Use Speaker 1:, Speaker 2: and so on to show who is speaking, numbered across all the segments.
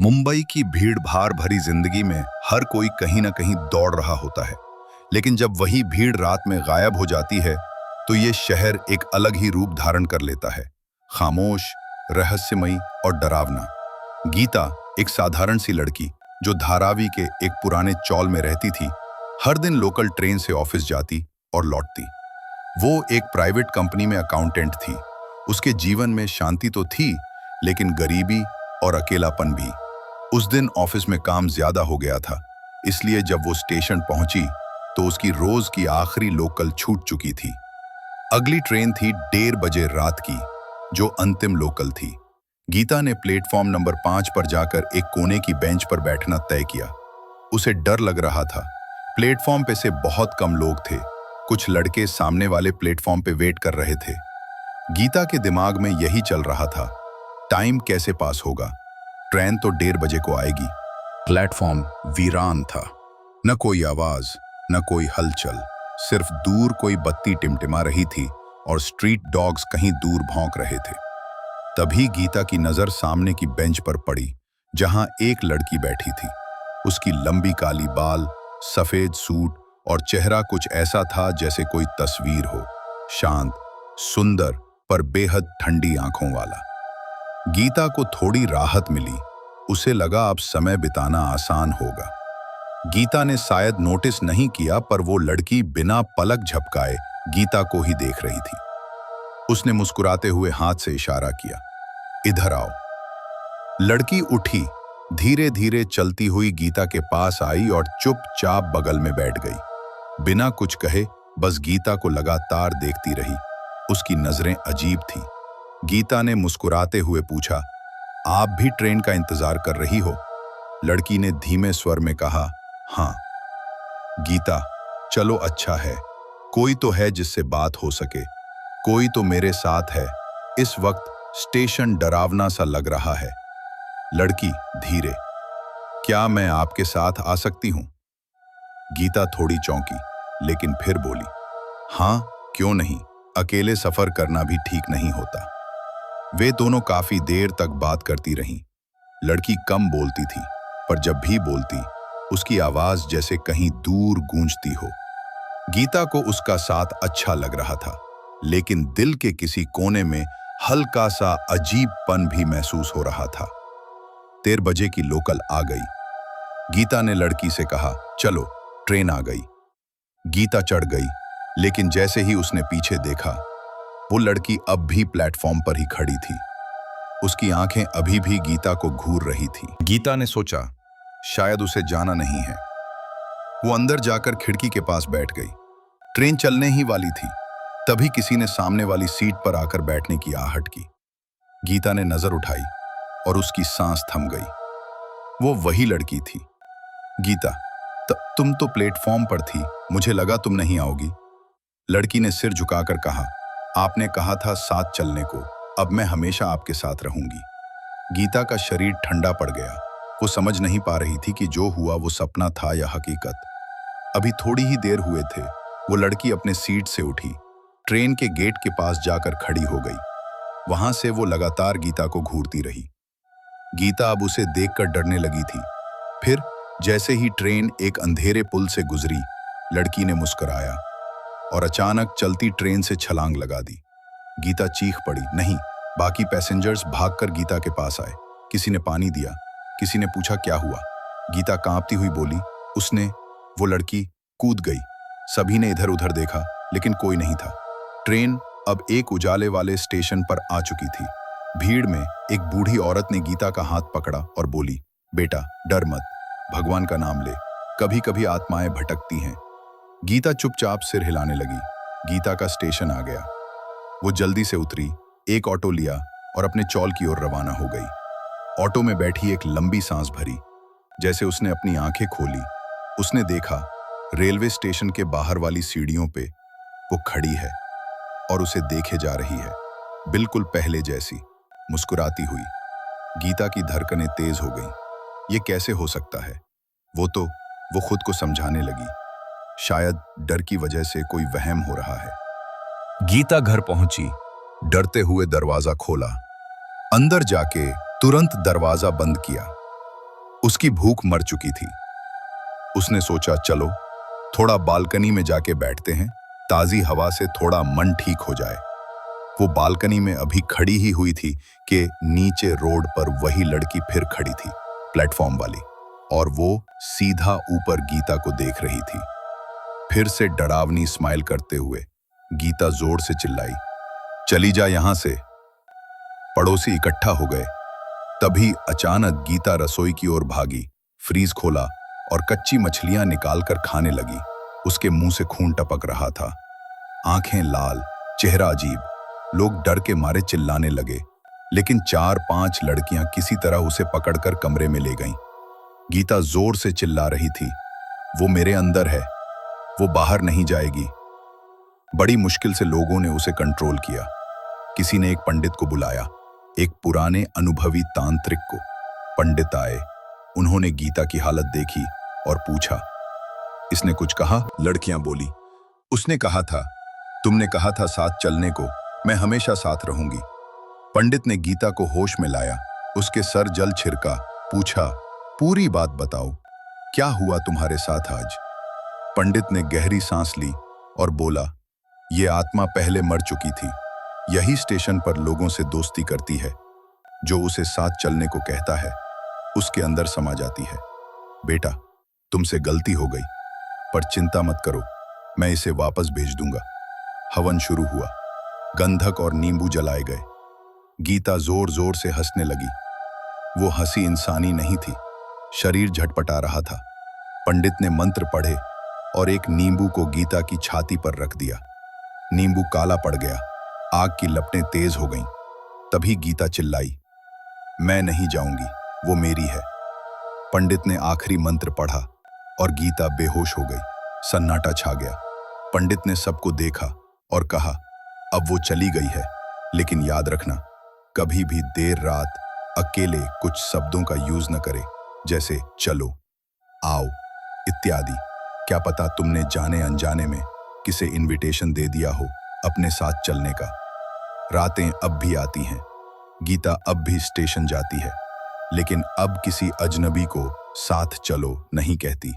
Speaker 1: मुंबई की भीड़-भाड़ भरी जिंदगी में हर कोई कहीं ना कहीं दौड़ रहा होता है, लेकिन जब वही भीड़ रात में गायब हो जाती है, तो ये शहर एक अलग ही रूप धारण कर लेता है। खामोश, रहस्यमयी और डरावना। गीता एक साधारण सी लड़की जो धारावी के एक पुराने चौल में रहती थी, हर दिन लोकल ट्रेन से ऑफिस जाती और लौटती। वो एक प्राइवेट कंपनी में अकाउंटेंट थी। उसके जीवन में शांति तो थी, लेकिन गरीबी और अकेलापन भी। उस दिन ऑफिस में काम ज्यादा हो गया था, इसलिए जब वो स्टेशन पहुंची तो उसकी रोज की आखिरी लोकल छूट चुकी थी। अगली ट्रेन थी 1:30 बजे रात की, जो अंतिम लोकल थी। गीता ने प्लेटफॉर्म नंबर 5 पर जाकर एक कोने की बेंच पर बैठना तय किया। उसे डर लग रहा था। प्लेटफॉर्म पे से बहुत कम लोग थे। कुछ लड़के सामने वाले प्लेटफॉर्म पे वेट कर रहे थे। गीता के दिमाग में यही चल रहा था, टाइम कैसे पास होगा, ट्रेन तो 1:30 बजे को आएगी। प्लेटफॉर्म वीरान था। न कोई आवाज, न कोई हलचल, सिर्फ दूर कोई बत्ती टिमटिमा रही थी और स्ट्रीट डॉग्स कहीं दूर भौंक रहे थे। तभी गीता की नजर सामने की बेंच पर पड़ी, जहां एक लड़की बैठी थी। उसकी लंबी काली बाल, सफेद सूट और चेहरा कुछ ऐसा था जैसे कोई तस्वीर हो, शांत, सुंदर पर बेहद ठंडी आंखों वाला। गीता को थोड़ी राहत मिली। उसे लगा अब समय बिताना आसान होगा। गीता ने शायद नोटिस नहीं किया, पर वो लड़की बिना पलक झपकाए गीता को ही देख रही थी। उसने मुस्कुराते हुए हाथ से इशारा किया, इधर आओ। लड़की उठी, धीरे धीरे चलती हुई गीता के पास आई और चुपचाप बगल में बैठ गई। बिना कुछ कहे बस गीता को लगातार देखती रही। उसकी नजरें अजीब थीं। गीता ने मुस्कुराते हुए पूछा, आप भी ट्रेन का इंतजार कर रही हो? लड़की ने धीमे स्वर में कहा, हाँ। गीता, चलो अच्छा है, कोई तो है जिससे बात हो सके, कोई तो मेरे साथ है। इस वक्त स्टेशन डरावना सा लग रहा है। लड़की धीरे, क्या मैं आपके साथ आ सकती हूं? गीता थोड़ी चौंकी, लेकिन फिर बोली, हाँ, क्यों नहीं, अकेले सफर करना भी ठीक नहीं होता। वे दोनों काफी देर तक बात करती रहीं। लड़की कम बोलती थी, पर जब भी बोलती, उसकी आवाज जैसे कहीं दूर गूंजती हो। गीता को उसका साथ अच्छा लग रहा था, लेकिन दिल के किसी कोने में हल्का सा अजीबपन भी महसूस हो रहा था। 1:30 बजे की लोकल आ गई। गीता ने लड़की से कहा, चलो, ट्रेन आ गई। गीता चढ़ गई, लेकिन जैसे ही उसने पीछे देखा, वो लड़की अब भी प्लेटफॉर्म पर ही खड़ी थी। उसकी आंखें अभी भी गीता को घूर रही थी। गीता ने सोचा, शायद उसे जाना नहीं है। वो अंदर जाकर खिड़की के पास बैठ गई। ट्रेन चलने ही वाली थी, तभी किसी ने सामने वाली सीट पर आकर बैठने की आहट की। गीता ने नजर उठाई और उसकी सांस थम गई। वो वही लड़की थी। गीता, तुम तो प्लेटफॉर्म पर थी, मुझे लगा तुम नहीं आओगी। लड़की ने सिर झुकाकर कहा, आपने कहा था साथ चलने को, अब मैं हमेशा आपके साथ रहूंगी। गीता का शरीर ठंडा पड़ गया। वो समझ नहीं पा रही थी कि जो हुआ वो सपना था या हकीकत। अभी थोड़ी ही देर हुए थे, वो लड़की अपने सीट से उठी, ट्रेन के गेट के पास जाकर खड़ी हो गई। वहां से वो लगातार गीता को घूरती रही। गीता अब उसे देखकर डरने लगी थी। फिर जैसे ही ट्रेन एक अंधेरे पुल से गुजरी, लड़की ने मुस्कुराया और अचानक चलती ट्रेन से छलांग लगा दी। गीता चीख पड़ी। नहीं, बाकी पैसेंजर्स भागकर गीता के पास आए। किसी ने पानी दिया, किसी ने पूछा क्या हुआ। गीता कांपती हुई बोली, उसने, वो लड़की कूद गई। सभी ने इधर उधर देखा, लेकिन कोई नहीं था। ट्रेन अब एक उजाले वाले स्टेशन पर आ चुकी थी। भीड़ में एक बूढ़ी औरत ने गीता का हाथ पकड़ा और बोली, बेटा डर मत, भगवान का नाम ले, कभी कभी आत्माएं भटकती हैं। गीता चुपचाप सिर हिलाने लगी। गीता का स्टेशन आ गया। वो जल्दी से उतरी, एक ऑटो लिया और अपने चौल की ओर रवाना हो गई। ऑटो में बैठी एक लंबी सांस भरी। जैसे उसने अपनी आंखें खोली, उसने देखा रेलवे स्टेशन के बाहर वाली सीढ़ियों पे वो खड़ी है और उसे देखे जा रही है, बिल्कुल पहले जैसी, मुस्कुराती हुई। गीता की धड़कनें तेज हो गईं। ये कैसे हो सकता है? वो खुद को समझाने लगी, शायद डर की वजह से कोई वहम हो रहा है। गीता घर पहुंची, डरते हुए दरवाजा खोला। अंदर जाके तुरंत दरवाजा बंद किया। उसकी भूख मर चुकी थी। उसने सोचा, चलो थोड़ा बालकनी में जाके बैठते हैं, ताजी हवा से थोड़ा मन ठीक हो जाए। वो बालकनी में अभी खड़ी ही हुई थी कि नीचे रोड पर वही लड़की फिर खड़ी थी, प्लेटफॉर्म वाली, और वो सीधा ऊपर गीता को देख रही थी। फिर से डरावनी स्माइल करते हुए गीता जोर से चिल्लाई, चली जा यहां से। पड़ोसी इकट्ठा हो गए। तभी अचानक गीता रसोई की ओर भागी, फ्रीज खोला और कच्ची मछलियां निकालकर खाने लगी। उसके मुंह से खून टपक रहा था, आंखें लाल, चेहरा अजीब। लोग डर के मारे चिल्लाने लगे, लेकिन 4-5 लड़कियां किसी तरह उसे पकड़कर कमरे में ले गईं। गीता जोर से चिल्ला रही थी, वो मेरे अंदर है, वो बाहर नहीं जाएगी। बड़ी मुश्किल से लोगों ने उसे कंट्रोल किया। किसी ने एक पंडित को बुलाया, एक पुराने अनुभवी तांत्रिक को। पंडित आए, उन्होंने गीता की हालत देखी और पूछा, इसने कुछ कहा? लड़कियां बोली, उसने कहा था, तुमने कहा था साथ चलने को, मैं हमेशा साथ रहूंगी। पंडित ने गीता को होश में लाया, उसके सर जल छिड़का, पूछा, पूरी बात बताओ, क्या हुआ तुम्हारे साथ आज? पंडित ने गहरी सांस ली और बोला, ये आत्मा पहले मर चुकी थी, यही स्टेशन पर लोगों से दोस्ती करती है। जो उसे साथ चलने को कहता है, उसके अंदर समा जाती है। बेटा, तुमसे गलती हो गई, पर चिंता मत करो, मैं इसे वापस भेज दूंगा। हवन शुरू हुआ, गंधक और नींबू जलाए गए। गीता जोर जोर से हंसने लगी। वो हंसी इंसानी नहीं थी, शरीर झटपटा रहा था। पंडित ने मंत्र पढ़े और एक नींबू को गीता की छाती पर रख दिया। नींबू काला पड़ गया, आग की लपटें तेज हो गईं। तभी गीता चिल्लाई, मैं नहीं जाऊंगी, वो मेरी है। पंडित ने आखिरी मंत्र पढ़ा और गीता बेहोश हो गई। सन्नाटा छा गया। पंडित ने सबको देखा और कहा, अब वो चली गई है, लेकिन याद रखना, कभी भी देर रात अकेले कुछ शब्दों का यूज न करे, जैसे चलो, आओ इत्यादि। क्या पता तुमने जाने अनजाने में किसे इनविटेशन दे दिया हो अपने साथ चलने का। रातें अब भी आती हैं, गीता अब भी स्टेशन जाती है, लेकिन अब किसी अजनबी को साथ चलो नहीं कहती,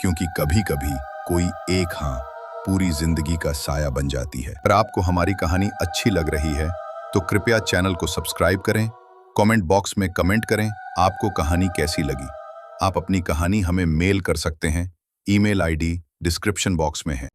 Speaker 1: क्योंकि कभी कभी कोई एक हाँ पूरी जिंदगी का साया बन जाती है। अगर आपको हमारी कहानी अच्छी लग रही है तो कृपया चैनल को सब्सक्राइब करें, कमेंट बॉक्स में कमेंट करें आपको कहानी कैसी लगी। आप अपनी कहानी हमें मेल कर सकते हैं, ईमेल आईडी डिस्क्रिप्शन बॉक्स में है।